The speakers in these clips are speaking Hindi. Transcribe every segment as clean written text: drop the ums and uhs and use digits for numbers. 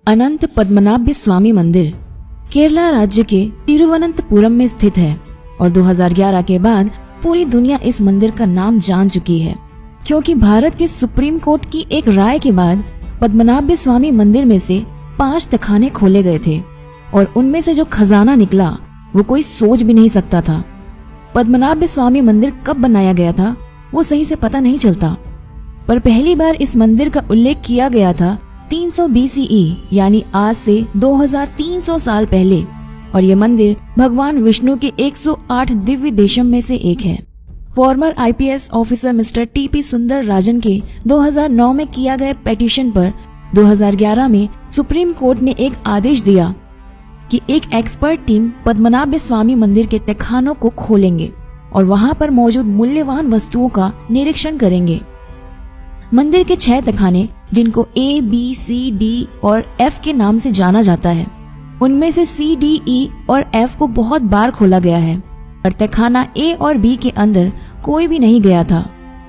अनंत पद्मनाभ स्वामी मंदिर केरला राज्य के तिरुवनंतपुरम में स्थित है और 2011 के बाद पूरी दुनिया इस मंदिर का नाम जान चुकी है, क्योंकि भारत के सुप्रीम कोर्ट की एक राय के बाद पद्मनाभ स्वामी मंदिर में से 5 तहखाने खोले गए थे और उनमें से जो खजाना निकला वो कोई सोच भी नहीं सकता था। पद्मनाभ स्वामी मंदिर कब बनाया गया था वो सही से पता नहीं चलता, पर पहली बार इस मंदिर का उल्लेख किया गया था 300 BCE यानी आज से 2300 साल पहले, और ये मंदिर भगवान विष्णु के 108 दिव्य देशम में से एक है। Farmer IPS officer mister TP सुंदर राजन के 2009 में किया गया पिटीशन पर 2011 में सुप्रीम कोर्ट ने एक आदेश दिया कि एक एक्सपर्ट टीम पद्मनाभ स्वामी मंदिर के तहखानों को खोलेंगे और वहां पर मौजूद मूल्यवान वस्तुओं का निरीक्षण करेंगे। मंदिर के 6 तहखाने, जिनको A, B, C, D और F के नाम से जाना जाता है, उनमें से C, D, E और F को बहुत बार खोला गया है, और तहखाना A और B के अंदर कोई भी नहीं गया था।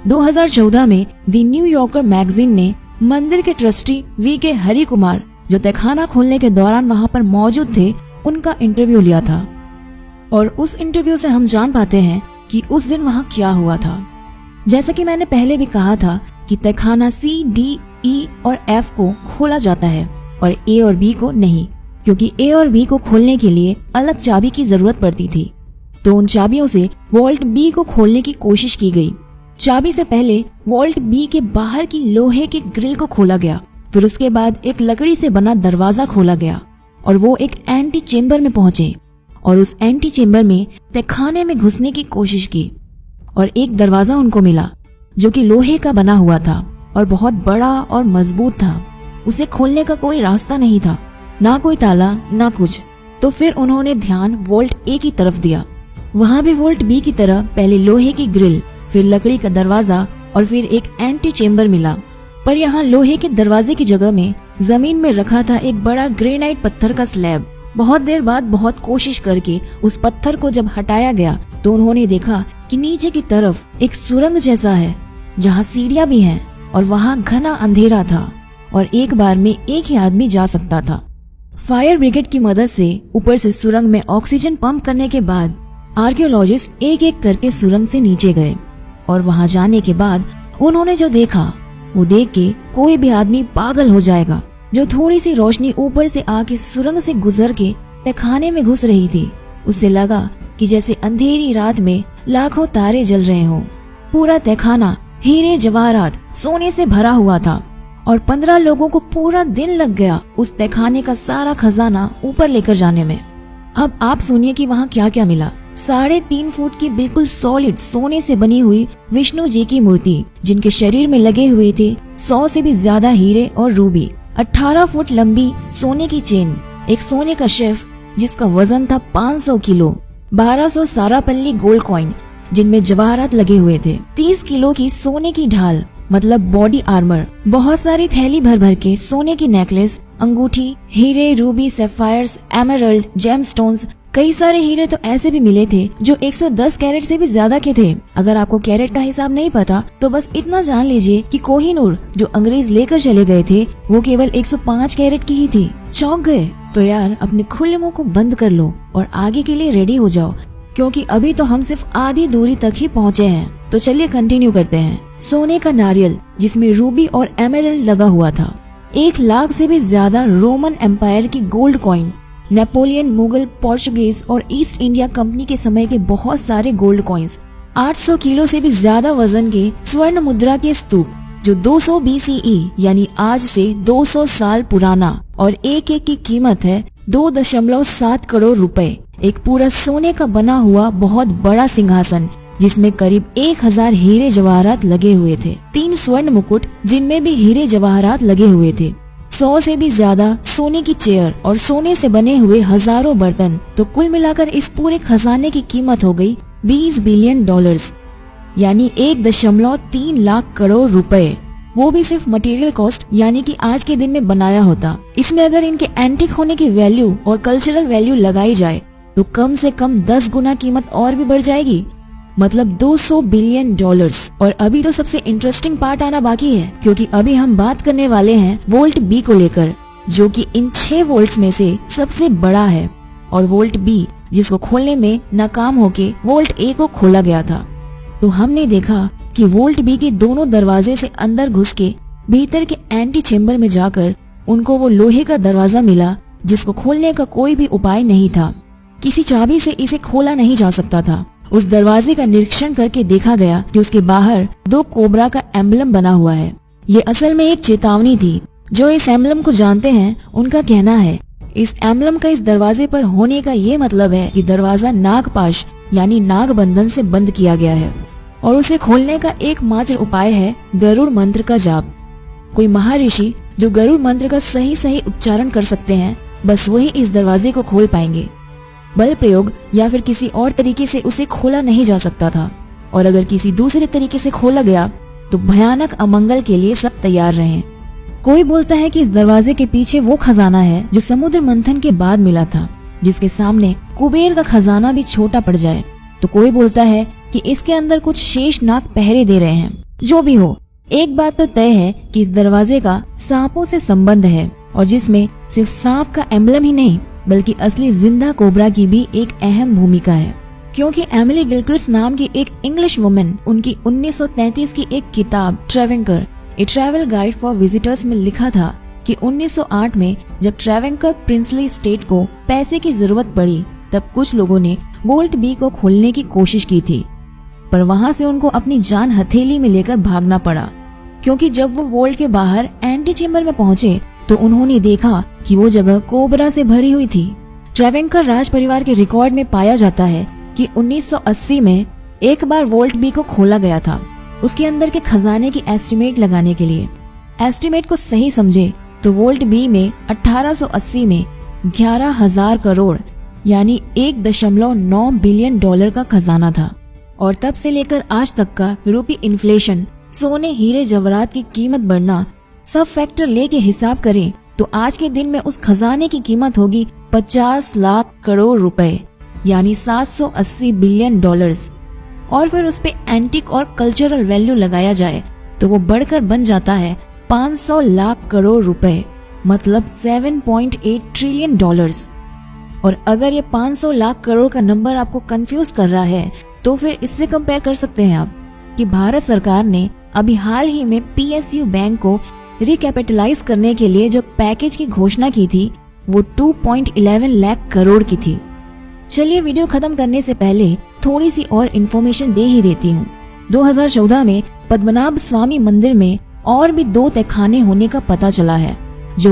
2014 में द न्यू यॉर्कर मैगजीन ने मंदिर के ट्रस्टी VK हरि कुमार, जो तहखाना खोलने के दौरान वहां पर मौजूद थे, उनका इंटरव्यू लिया था, और उस इंटरव्यू से हम जान पाते हैं कि उस दिन वहां क्या हुआ था। जैसा कि मैंने पहले भी कहा था कि तहखाना C, D, E और F को खोला जाता है और A और B को नहीं, क्योंकि A और B को खोलने के लिए अलग चाबी की जरूरत पड़ती थी। तो उन चाबियों से वॉल्ट B को खोलने की कोशिश की गई। चाबी से पहले वॉल्ट B के बाहर की लोहे के ग्रिल को खोला गया, फिर उसके बाद एक लकड़ी से बना दरवाजा खोला गया और वो एक एंटी चेम्बर में पहुंचे और उस एंटी चेम्बर में तहखाने में घुसने की कोशिश की, और एक दरवाजा उनको मिला जो कि लोहे का बना हुआ था और बहुत बड़ा और मजबूत था। उसे खोलने का कोई रास्ता नहीं था, ना कोई ताला ना कुछ। तो फिर उन्होंने ध्यान वॉल्ट A की तरफ दिया। वहाँ भी वॉल्ट B की तरह पहले लोहे की ग्रिल, फिर लकड़ी का दरवाजा और फिर एक एंटी चेम्बर मिला, पर यहाँ लोहे के दरवाजे की जगह में जमीन में रखा था एक बड़ा ग्रेनाइट पत्थर का स्लैब। बहुत देर बाद बहुत कोशिश करके उस पत्थर को जब हटाया गया तो उन्होंने देखा कि नीचे की तरफ एक सुरंग जैसा है जहाँ सीढ़ियां भी हैं और वहाँ घना अंधेरा था और एक बार में एक ही आदमी जा सकता था। फायर ब्रिगेड की मदद से ऊपर से सुरंग में ऑक्सीजन पंप करने के बाद आर्कियोलॉजिस्ट एक एक करके सुरंग से नीचे गए, और वहाँ जाने के बाद उन्होंने जो देखा वो देख के कोई भी आदमी पागल हो जाएगा। जो थोड़ी सी रोशनी ऊपर से आके सुरंग से गुजर के तहखाने में घुस रही थी, उससे लगा कि जैसे अंधेरी रात में लाखों तारे जल रहे हों। पूरा तहखाना हीरे जवाहरात सोने से भरा हुआ था और 15 लोगों को पूरा दिन लग गया उस तहखाने का सारा खजाना ऊपर लेकर जाने में। अब आप सुनिए कि वहाँ क्या क्या मिला। 3.5 फुट की बिल्कुल सॉलिड सोने से बनी हुई विष्णु जी की मूर्ति, जिनके शरीर में लगे हुए थे 100 से भी ज्यादा हीरे और रूबी। 18 फुट लंबी सोने की चेन, एक सोने का शेफ जिसका वजन था 500 किलो, 1200 सारापल्ली गोल्ड कॉइन जिनमें जवाहरात लगे हुए थे, 30 किलो की सोने की ढाल मतलब बॉडी आर्मर, बहुत सारी थैली भर भर के सोने की नेकलेस, अंगूठी, हीरे, रूबी, सैफायर्स, एमरल्ड, जेमस्टोन्स। कई सारे हीरे तो ऐसे भी मिले थे जो 110 कैरेट से भी ज्यादा के थे। अगर आपको कैरेट का हिसाब नहीं पता तो बस इतना जान लीजिए कि कोहिनूर जो अंग्रेज लेकर चले गए थे वो केवल 105 कैरेट की ही थी। चौंक गए? तो यार अपने खुले मुंह को बंद कर लो और आगे के लिए रेडी हो जाओ, क्योंकि अभी तो हम सिर्फ आधी दूरी तक ही पहुँचे हैं। तो चलिए कंटिन्यू करते हैं। सोने का नारियल जिसमें रूबी और एमरल्ड लगा हुआ था, 1 लाख से भी ज्यादा रोमन एम्पायर की gold coin, Napoleon, Mughal, Portuguese और ईस्ट इंडिया कंपनी के समय के बहुत सारे गोल्ड कॉइन्स, 800 किलो से भी ज्यादा वजन के स्वर्ण मुद्रा के स्तूप जो 200 BCE यानी आज से 200 साल पुराना, और एक एक की कीमत है 2.7 करोड़ रुपए। एक पूरा सोने का बना हुआ बहुत बड़ा सिंहासन जिसमें करीब 1000 हीरे जवाहरात लगे हुए थे, 3 स्वर्ण मुकुट जिनमें भी हीरे जवाहरात लगे हुए थे, 100 से भी ज्यादा सोने की चेयर और सोने से बने हुए हजारों बर्तन। तो कुल मिलाकर इस पूरे खजाने की कीमत हो गई $20 बिलियन यानी 1.3 लाख करोड़ रुपए। वो भी सिर्फ मटेरियल कॉस्ट यानी कि आज के दिन में बनाया होता। इसमें अगर इनके एंटीक होने की वैल्यू और कल्चरल वैल्यू लगाई जाए तो कम से कम 10 गुना कीमत और भी बढ़ जाएगी, मतलब $200 बिलियन। और अभी तो सबसे इंटरेस्टिंग पार्ट आना बाकी है, क्योंकि अभी हम बात करने वाले हैं वोल्ट बी को लेकर। जो कि इन 6 वोल्ट्स में से सबसे बड़ा है, और वोल्ट बी जिसको खोलने में नाकाम होके वोल्ट ए को खोला गया था। तो हमने देखा कि वोल्ट बी के दोनों दरवाजे से अंदर घुस के भीतर के एंटी चेम्बर में जाकर उनको वो लोहे का दरवाजा मिला जिसको खोलने का कोई भी उपाय नहीं था। किसी चाबी से इसे खोला नहीं जा सकता था। उस दरवाजे का निरीक्षण करके देखा गया कि उसके बाहर 2 कोबरा का एम्बलम बना हुआ है। ये असल में एक चेतावनी थी। जो इस एम्बलम को जानते हैं उनका कहना है इस एम्बलम का इस दरवाजे पर होने का ये मतलब है कि दरवाजा नागपाश यानी नाग बंधन से बंद किया गया है और उसे खोलने का एकमात्र उपाय है गरुड़ मंत्र का जाप। कोई महर्षि जो गरुड़ मंत्र का सही उच्चारण कर सकते हैं, बस वही इस दरवाजे को खोल पाएंगे। बल प्रयोग या फिर किसी और तरीके से उसे खोला नहीं जा सकता था, और अगर किसी दूसरे तरीके से खोला गया तो भयानक अमंगल के लिए सब तैयार रहें। कोई बोलता है कि इस दरवाजे के पीछे वो खजाना है जो समुद्र मंथन के बाद मिला था, जिसके सामने कुबेर का खजाना भी छोटा पड़ जाए। तो कोई बोलता है कि इसके अंदर कुछ शेष नाग पहरे दे रहे हैं। जो भी हो, एक बात तो तय है कि इस दरवाजे का सांपों से संबंध है, और जिसमें सिर्फ सांप का एम्बलम ही नहीं बल्कि असली जिंदा कोबरा की भी एक अहम भूमिका है। क्योंकि एमिली गिलक्रिस्ट नाम की एक इंग्लिश वुमन उनकी 1933 की एक किताब ट्रेवेंकर ए ट्रैवल गाइड फॉर विजिटर्स में लिखा था कि 1908 में जब ट्रेवेंकर प्रिंसली स्टेट को पैसे की जरूरत पड़ी तब कुछ लोगों ने वोल्ट बी को खोलने की कोशिश की थी, पर वहां से उनको अपनी जान हथेली में लेकर भागना पड़ा। क्योंकि जब वो वोल्ट के बाहर एंटी चेम्बर में पहुंचे तो उन्होंने देखा कि वो जगह कोबरा से भरी हुई थी। ट्रेवेंकर राज परिवार के रिकॉर्ड में पाया जाता है कि 1980 में एक बार वोल्ट बी को खोला गया था, उसके अंदर के खजाने की एस्टिमेट लगाने के लिए। एस्टिमेट को सही समझे तो वोल्ट बी में 1880 में 11,000 करोड़ यानी 1.9 बिलियन डॉलर का खजाना था, और तब से लेकर आज तक का यूरोपीय इन्फ्लेशन, सोने हीरे जवाहरात की कीमत बढ़ना, सब फैक्टर लेके हिसाब करें तो आज के दिन में उस खजाने की कीमत होगी 50 लाख करोड़ रुपए यानी 780 बिलियन डॉलर्स। और फिर उस पे एंटिक और कल्चरल वैल्यू लगाया जाए तो वो बढ़कर बन जाता है 500 लाख करोड़ रुपए, मतलब 7.8 ट्रिलियन डॉलर्स। और अगर ये 500 लाख करोड़ का नंबर आपको कंफ्यूज कर रहा है तो फिर इससे कंपेयर कर सकते हैं आप कि भारत सरकार ने अभी हाल ही में PSU बैंक को रिकैपिटलाइज करने के लिए जो पैकेज की घोषणा की थी वो 2.11 लाख करोड़ की थी। चलिए वीडियो खत्म करने से पहले थोड़ी सी और इन्फॉर्मेशन दे ही देती हूँ। 2014 में पद्मनाभ स्वामी मंदिर में और भी 2 तहखाने होने का पता चला है।